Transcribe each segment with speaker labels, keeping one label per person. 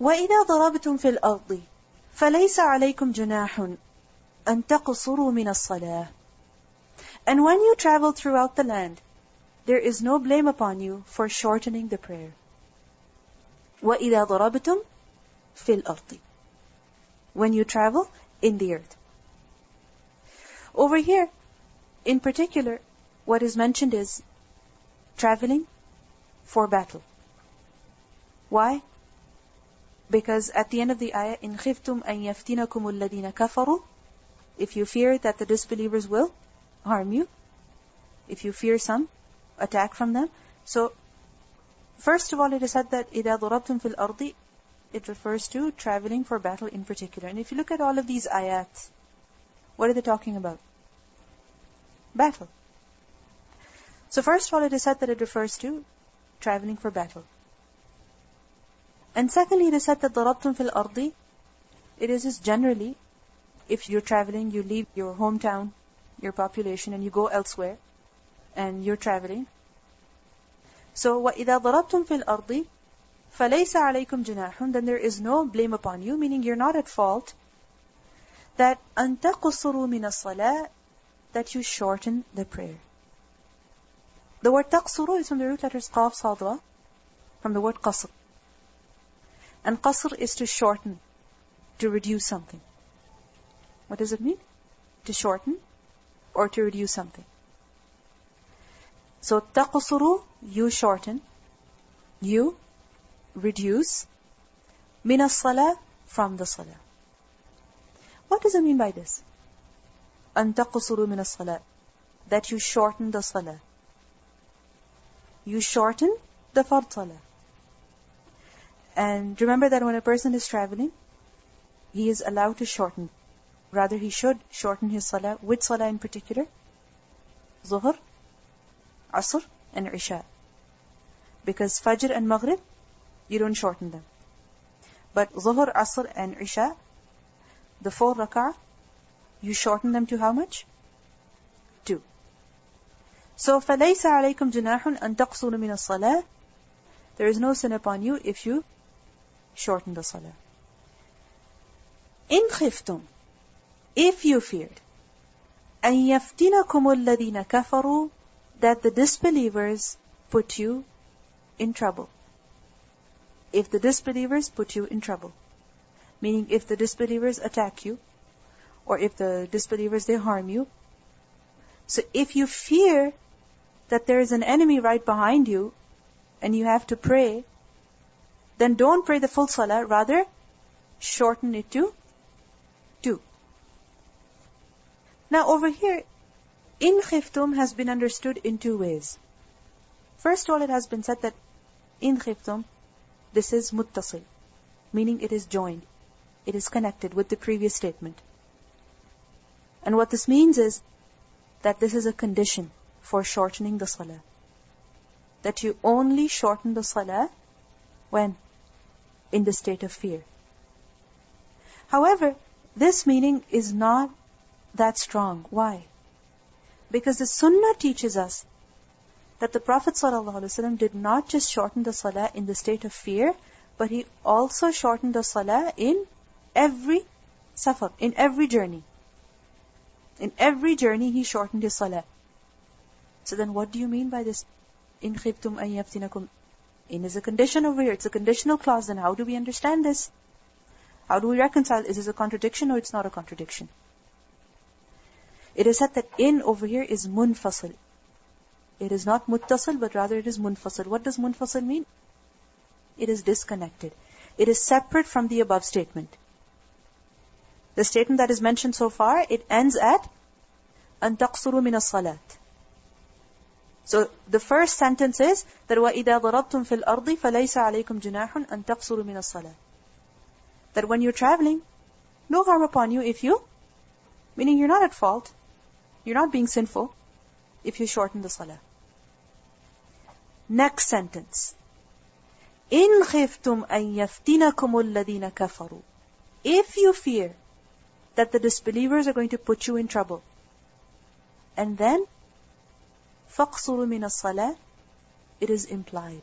Speaker 1: وَإِذَا ضَرَبْتُمْ فِي الْأَرْضِ فَلَيْسَ عَلَيْكُمْ جُنَاحٌ أَن تَقْصُرُوا مِنَ الصَّلَاةِ. And when you travel throughout the land, there is no blame upon you for shortening the prayer. وَإِذَا ضَرَبْتُمْ فِي الْأَرْضِ. When you travel in the earth. Over here, in particular, what is mentioned is traveling for battle. Why? Because at the end of the ayah, إِنْ خِفْتُمْ أَنْ يَفْتِنَكُمُ الَّذِينَ كَفَرُوا, if you fear that the disbelievers will harm you, if you fear some attack from them. So, first of all, it is said that إِذَا ضَرَبْتُمْ فِي الْأَرْضِ, it refers to traveling for battle in particular. And if you look at all of these ayats, what are they talking about? Battle. So first of all, it is said that it refers to traveling for battle. And secondly, it is said that ضَرَبْتُمْ فِي الْأَرْضِ, it is just generally, if you're traveling, you leave your hometown, your population, and you go elsewhere, and you're traveling. So, وَإِذَا ضَرَبْتُمْ فِي الْأَرْضِ فَلَيْسَ عَلَيْكُمْ جُنَاحٌ, then there is no blame upon you, meaning you're not at fault, that أَن تَقْصُرُوا مِنَ الصَّلَاةِ, that you shorten the prayer. The word تَقْصُرُوا is from the root letters قاف صاد را, from the word قصر. And qasr is to shorten, to reduce something. What does it mean? To shorten or to reduce something. So taqsuru, you shorten, you reduce, min as-salah, from the salah. What does it mean by this? An taqsuru min as-salah, that you shorten the salah. You shorten the fard salah. And remember that when a person is traveling, he is allowed to shorten. Rather, he should shorten his salah. Which salah in particular? Zuhr, Asr, and Isha. Because Fajr and Maghrib, you don't shorten them. But Zuhr, Asr, and Isha, the 4 rak'ah, you shorten them to how much? 2. So, فَلَيْسَ عَلَيْكُمْ جُنَاحٌ أَن تَقْصُرُوا مِنَ الصَّلَاةِ, there is no sin upon you if you shorten the salah. إِنْ خِفْتُمْ, if you feared, أَن يَفْتِنَكُمُ الَّذِينَ كَفَرُوا, that the disbelievers put you in trouble. If the disbelievers put you in trouble. Meaning if the disbelievers attack you, or if the disbelievers, they harm you. So if you fear that there is an enemy right behind you, and you have to pray, then don't pray the full salah, rather shorten it to 2. Now over here, in khiftum has been understood in 2 ways. First of all, it has been said that in khiftum, this is muttasil, meaning it is joined, it is connected with the previous statement. And what this means is that this is a condition for shortening the salah. That you only shorten the salah when? In the state of fear. However, this meaning is not that strong. Why? Because the Sunnah teaches us that the Prophet ﷺ did not just shorten the salah in the state of fear, but he also shortened the salah in every safar, in every journey. In every journey he shortened his salah. So then what do you mean by this? In khiftum an yaftinakum. In is a condition over here. It's a conditional clause. Then how do we understand this? How do we reconcile? Is this a contradiction or it's not a contradiction? It is said that in over here is munfasil. It is not muttasil, but rather it is munfasil. What does munfasil mean? It is disconnected. It is separate from the above statement. The statement that is mentioned so far, it ends at an taqsuru min as-salat. So the first sentence is that وَإِذَا ضَرَبْتُمْ فِي الْأَرْضِ فَلَيْسَ عَلَيْكُمْ جُنَاحٌ أَن تَقْصُرُوا مِنَ الصَّلَاةِ. That when you're traveling, no harm upon you if you, meaning you're not at fault, you're not being sinful, if you shorten the salah. Next sentence. إِنْ خِفْتُمْ أَن يَفْتِنَكُمُ الَّذِينَ كَفَرُوا. If you fear that the disbelievers are going to put you in trouble. And then, فَقْصُرُوا مِنَ الصَّلَاةِ, it is implied.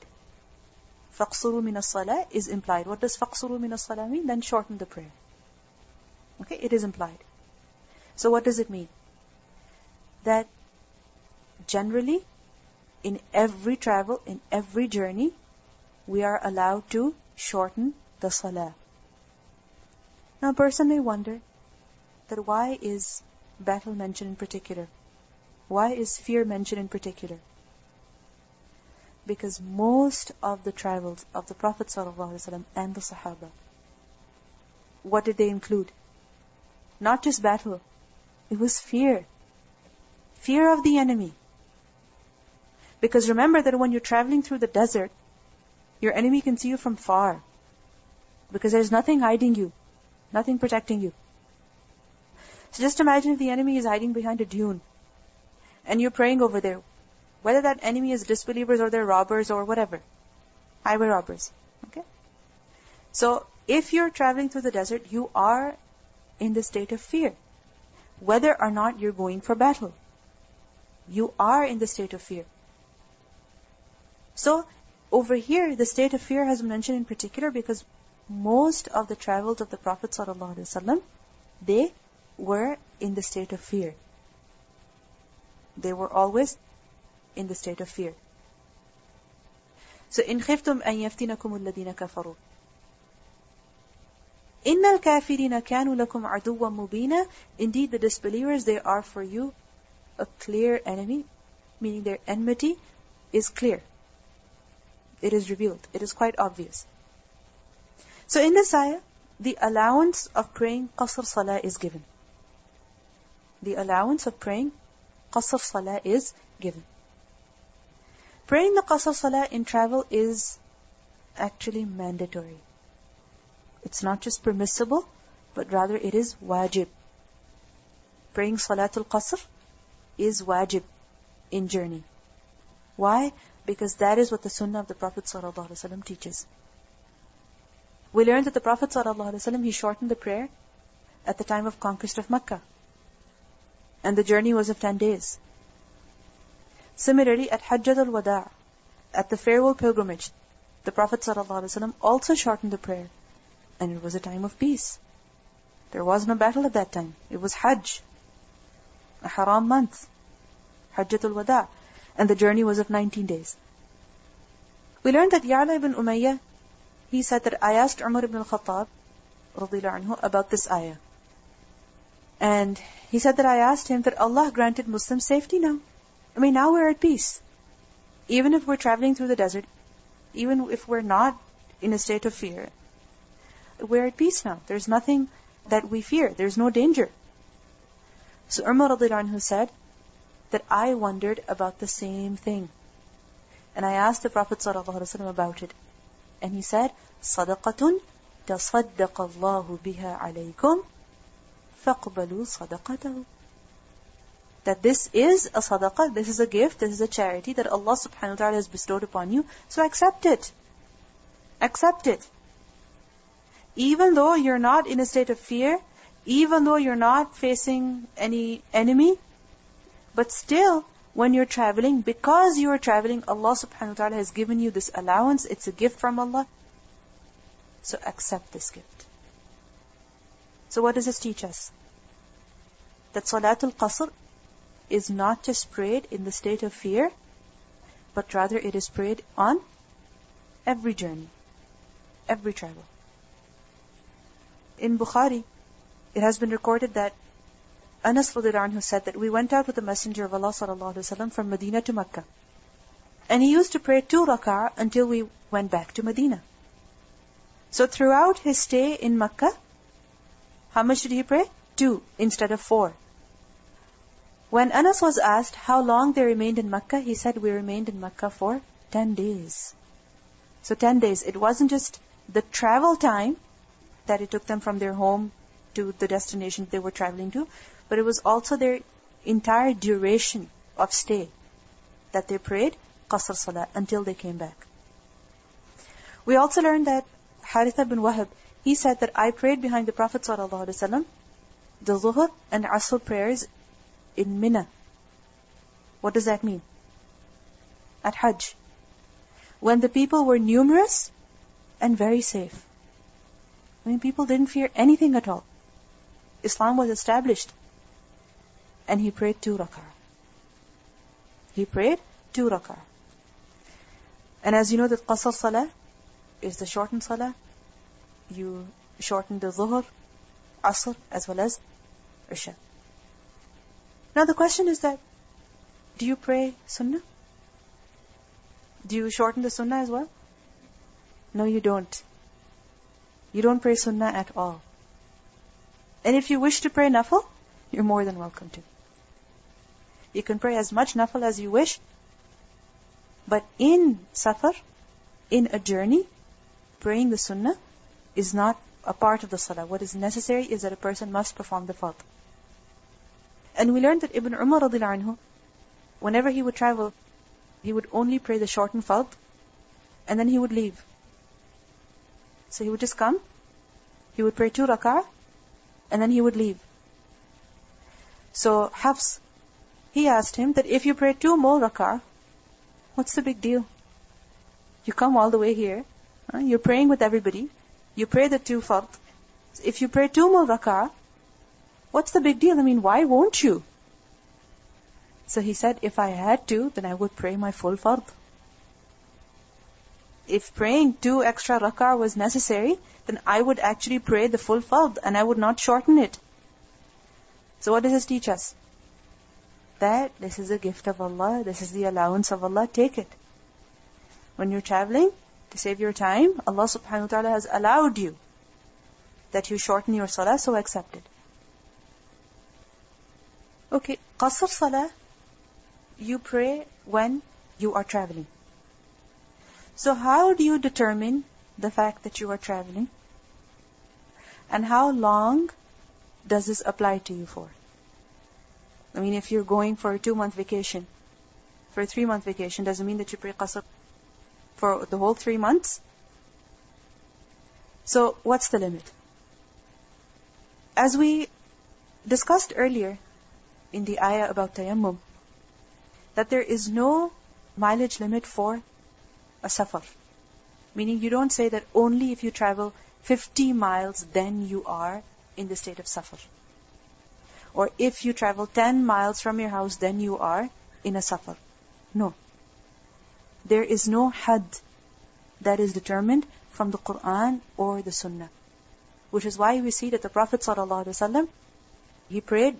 Speaker 1: فَقْصُرُوا مِنَ الصَّلَاةِ is implied. What does فَقْصُرُوا مِنَ الصَّلَاةِ mean? Then shorten the prayer. Okay, it is implied. So what does it mean? That generally, in every travel, in every journey, we are allowed to shorten the salah. Now a person may wonder that why is battle mentioned in particular? Why is fear mentioned in particular? Because most of the travels of the Prophet ﷺ and the Sahaba, what did they include? Not just battle. It was fear. Fear of the enemy. Because remember that when you're traveling through the desert, your enemy can see you from far. Because there's nothing hiding you. Nothing protecting you. So just imagine if the enemy is hiding behind a dune. And you're praying over there. Whether that enemy is disbelievers or they're robbers or whatever. Highway robbers. Okay? So, if you're traveling through the desert, you are in the state of fear. Whether or not you're going for battle. You are in the state of fear. So, over here, the state of fear has been mentioned in particular because most of the travels of the Prophet ﷺ, they were in the state of fear. They were always in the state of fear. So, إِنْ خِفْتُمْ أَنْ يَفْتِنَكُمُ الَّذِينَ كَفَرُوا إِنَّ الْكَافِرِينَ كَانُوا لَكُمْ عَدُوًّا مُبِينًا. Indeed, the disbelievers, they are for you a clear enemy, meaning their enmity is clear. It is revealed. It is quite obvious. So in this ayah, the allowance of praying qasr salah is given. The allowance of praying qasr salah is given. Praying the qasr salah in travel is actually mandatory. It's not just permissible, but rather it is wajib. Praying salatul qasr is wajib in journey. Why? Because that is what the Sunnah of the Prophet ﷺ teaches. We learned that the Prophet ﷺ, he shortened the prayer at the time of conquest of Mecca. And the journey was of 10 days. Similarly, at Hajjat al-Wada', at the farewell pilgrimage, the Prophet ﷺ also shortened the prayer. And it was a time of peace. There was no battle at that time. It was Hajj, a haram month, Hajjat al-Wada'. And the journey was of 19 days. We learned that Ya'la ibn Umayyah, he said that I asked Umar ibn al-Khattab radiyallahu anhu about this ayah. And he said that I asked him that Allah granted Muslims safety now. I mean, now we're at peace. Even if we're traveling through the desert, even if we're not in a state of fear, we're at peace now. There's nothing that we fear. There's no danger. So Umar radiyallahu anhu said that I wondered about the same thing. And I asked the Prophet ﷺ about it. And he said, صَدَقَةٌ تَصَدَّقَ اللَّهُ بِهَا عَلَيْكُمْ فَقْبَلُوا صَدَقَتَهُ. That this is a sadaqah, this is a gift, this is a charity that Allah subhanahu wa ta'ala has bestowed upon you. So accept it. Accept it. Even though you're not in a state of fear, even though you're not facing any enemy, but still, when you're traveling, because you are traveling, Allah subhanahu wa ta'ala has given you this allowance. It's a gift from Allah. So accept this gift. So what does this teach us? That Salatul Qasr is not just prayed in the state of fear, but rather it is prayed on every journey, every travel. In Bukhari, it has been recorded that Anas radhiyallahu anhu said that we went out with the Messenger of Allah sallallahu alaihi wasallam from Medina to Mecca. And he used to pray 2 rak'ah until we went back to Medina. So throughout his stay in Mecca, how much did he pray? 2 instead of 4. When Anas was asked how long they remained in Mecca, he said, we remained in Mecca for 10 days. So 10 days. It wasn't just the travel time that it took them from their home to the destination they were traveling to, but it was also their entire duration of stay that they prayed Qasr Salah until they came back. We also learned that Haritha bin Wahab, he said that I prayed behind the Prophet ﷺ the Zuhr and Asr prayers in Mina. What does that mean? At Hajj. When the people were numerous, and very safe. I mean, people didn't fear anything at all. Islam was established. And he prayed 2 rak'ah. He prayed 2 rak'ah. And as you know that qasr salah is the shortened salah. You shorten the dhuhr, asr, as well as isha. Now the question is that, do you pray sunnah? Do you shorten the sunnah as well? No, you don't. You don't pray sunnah at all. And if you wish to pray nafil, you're more than welcome to. You can pray as much nafil as you wish. But in safar, in a journey, praying the sunnah is not a part of the salah. What is necessary is that a person must perform the fard. And we learned that Ibn Umar radiallahu anhu, whenever he would travel, he would only pray the shortened fard, and then he would leave. So he would just come, he would pray 2 rak'ah, and then he would leave. So Hafs, he asked him that if you pray 2 more rak'ah, what's the big deal? You come all the way here, you're praying with everybody, you pray the 2 fard. If you pray 2 more rak'ah, what's the big deal? I mean, why won't you? So he said, if I had to, then I would pray my full fard. If praying 2 extra rak'ah was necessary, then I would actually pray the full fard and I would not shorten it. So what does this teach us? That this is a gift of Allah, this is the allowance of Allah, take it. When you're traveling, to save your time, Allah subhanahu wa ta'ala has allowed you that you shorten your salah, so accept it. Okay, qasr salah, you pray when you are traveling. So how do you determine the fact that you are traveling? And how long does this apply to you for? I mean, if you're going for a 2-month vacation, for a 3-month vacation, does it mean that you pray qasr for the whole 3 months? So what's the limit? As we discussed earlier in the ayah about tayammum, that there is no mileage limit for a safar. Meaning you don't say that only if you travel 50 miles, then you are in the state of safar. Or if you travel 10 miles from your house, then you are in a safar. No. There is no had that is determined from the Quran or the Sunnah. Which is why we see that the Prophet ﷺ, he prayed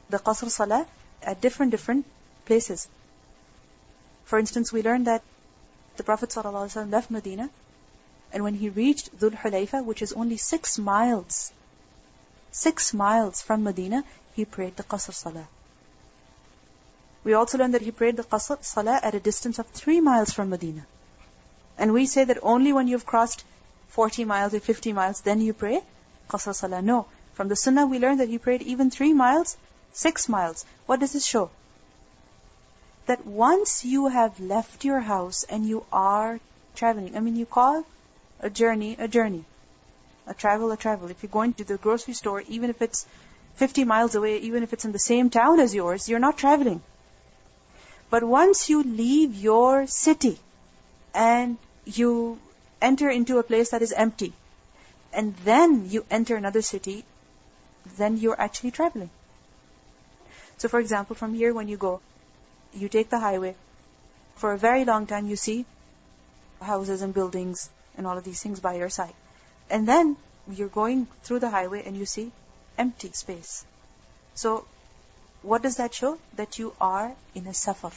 Speaker 1: the qasr salah at different places. For instance, we learned that the Prophet ﷺ left Medina, and when he reached Dhul Hulayfa, which is only 6 miles from Medina, he prayed the qasr salah. We also learned that he prayed the qasr salah at a distance of 3 miles from Medina. And we say that only when you've crossed 40 miles or 50 miles, then you pray qasr salah. No. From the Sunnah we learned that he prayed even 3 miles, 6 miles. What does this show? That once you have left your house and you are traveling, I mean, you call a journey, a journey. A travel. If you're going to the grocery store, even if it's 50 miles away, even if it's in the same town as yours, you're not traveling. But once you leave your city and you enter into a place that is empty, and then you enter another city, then you're actually traveling. So for example, from here when you go, you take the highway. For a very long time you see houses and buildings and all of these things by your side. And then you're going through the highway and you see empty space. So what does that show? That you are in a safar.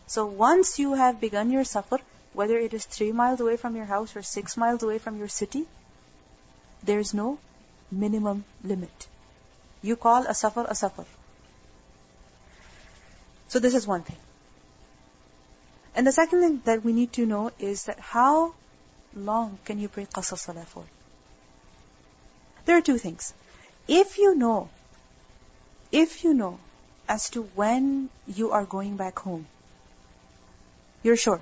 Speaker 1: So once you have begun your safar, whether it is 3 miles away from your house or 6 miles away from your city, there's no minimum limit. You call a safar a safar. So this is one thing. And the second thing that we need to know is that how long can you pray qasr salah for? There are 2 things. If you know as to when you are going back home, you're sure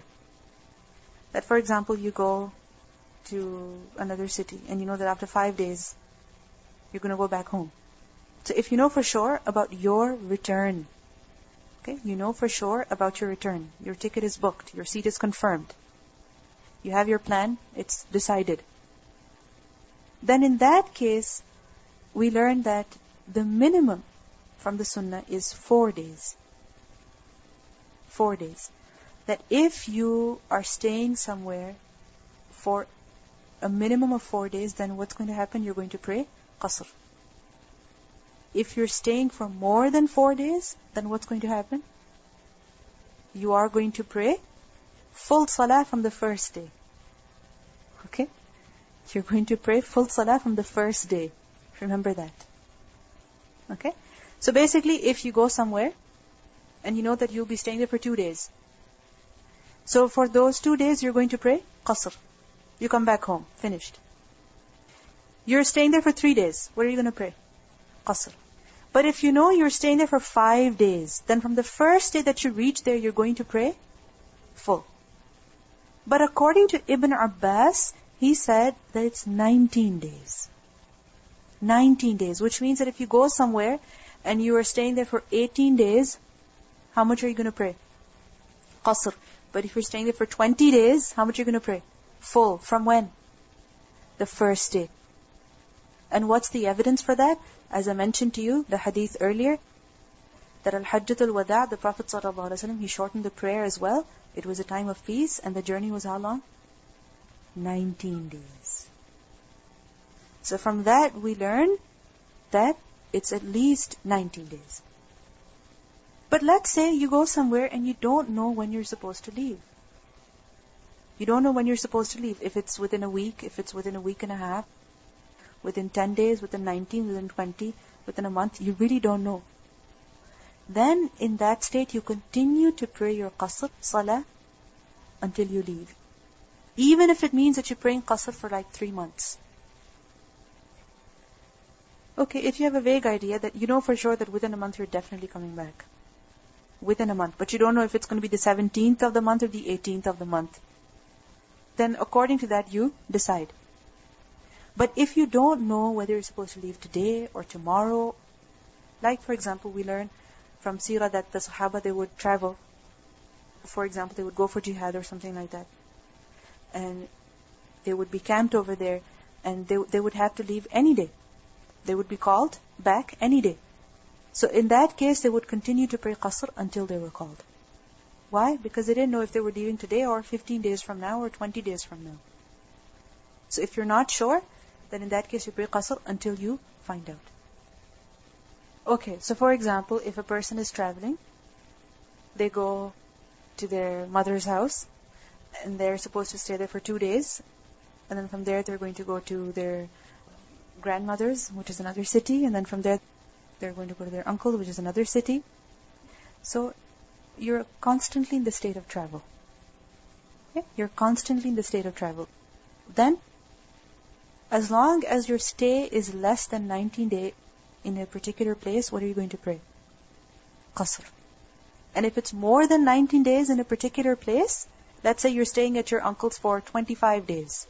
Speaker 1: that, for example, you go to another city and you know that after 5 days you're going to go back home. So if you know for sure about your return, okay, you know for sure about your return, your ticket is booked, your seat is confirmed, You have your plan, it's decided. Then in that case, we learn that the minimum from the Sunnah is 4 days. 4 days. That if you are staying somewhere for a minimum of 4 days, then what's going to happen? You're going to pray qasr. If you're staying for more than 4 days, then what's going to happen? You are going to pray full salah from the first day. Okay? You're going to pray full salah from the first day. Remember that. Okay? So basically, if you go somewhere, and you know that you'll be staying there for 2 days. So for those 2 days, you're going to pray qasr. You come back home. Finished. You're staying there for 3 days. What are you going to pray? Qasr. But if you know you're staying there for 5 days, then from the first day that you reach there, you're going to pray full. But according to Ibn Abbas, he said that it's 19 days. 19 days, which means that if you go somewhere and you are staying there for 18 days, how much are you going to pray? Qasr. But if you're staying there for 20 days, how much are you going to pray? Full. From when? The first day. And what's the evidence for that? As I mentioned to you, the hadith earlier, that Al-Hajjatul Wada', the Prophet ﷺ, he shortened the prayer as well. It was a time of peace, and the journey was how long? 19 days. So from that, we learn that it's at least 19 days. But let's say you go somewhere and you don't know when you're supposed to leave. You don't know when you're supposed to leave. If it's within a week, if it's within a week and a half, within 10 days, within 19, within 20, within a month, you really don't know. Then in that state, you continue to pray your qasr, salah, until you leave. Even if it means that you're praying qasr for like 3 months. Okay, if you have a vague idea that you know for sure that within a month you're definitely coming back. Within a month. But you don't know if it's going to be the 17th of the month or the 18th of the month. Then according to that, you decide. But if you don't know whether you're supposed to leave today or tomorrow, like for example, we learn from Seerah that the Sahaba, they would travel. For example, they would go for jihad or something like that. And they would be camped over there, and they would have to leave any day. They would be called back any day. So in that case, they would continue to pray qasr until they were called. Why? Because they didn't know if they were leaving today or 15 days from now or 20 days from now. So if you're not sure, then in that case you pray qasr until you find out. Okay, so for example, if a person is traveling, they go to their mother's house, and they're supposed to stay there for 2 days, and then from there they're going to go to their grandmother's, which is another city, and then from there they're going to go to their uncle, which is another city. So you're constantly in the state of travel. Okay? You're constantly in the state of travel. Then, as long as your stay is less than 19 days in a particular place, what are you going to pray? Qasr. And if it's more than 19 days in a particular place, let's say you're staying at your uncle's for 25 days,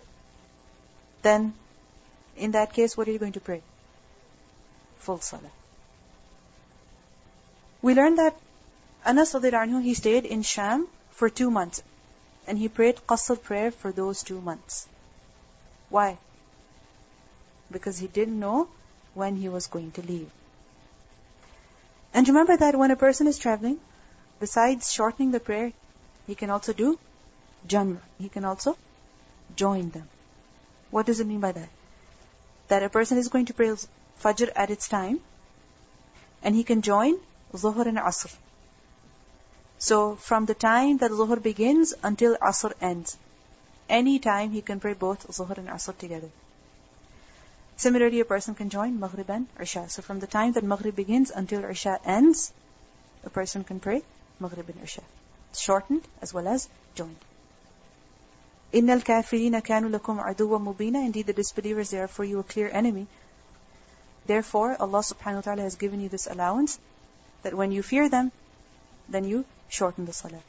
Speaker 1: then in that case, what are you going to pray? Full salah. We learned that Anas radiallahu anhu, he stayed in Sham for 2 months, and he prayed qasr prayer for those 2 months. Why? Because he didn't know when he was going to leave. And remember that when a person is traveling, besides shortening the prayer, he can also do jam'. He can also join them. What does it mean by that? That a person is going to pray Fajr at its time, and he can join Zuhr and Asr. So from the time that Zuhr begins until Asr ends, any time he can pray both Zuhr and Asr together. Similarly, a person can join Maghrib and Isha. So from the time that Maghrib begins until Isha ends, a person can pray Maghrib and Isha. Shortened as well as joined. إِنَّ الْكَافِرِينَ كَانُوا لَكُمْ عَدُوًّا مُبِينًا. Indeed, the disbelievers, they are for you a clear enemy. Therefore, Allah subhanahu wa ta'ala has given you this allowance, that when you fear them, then you shorten the salah.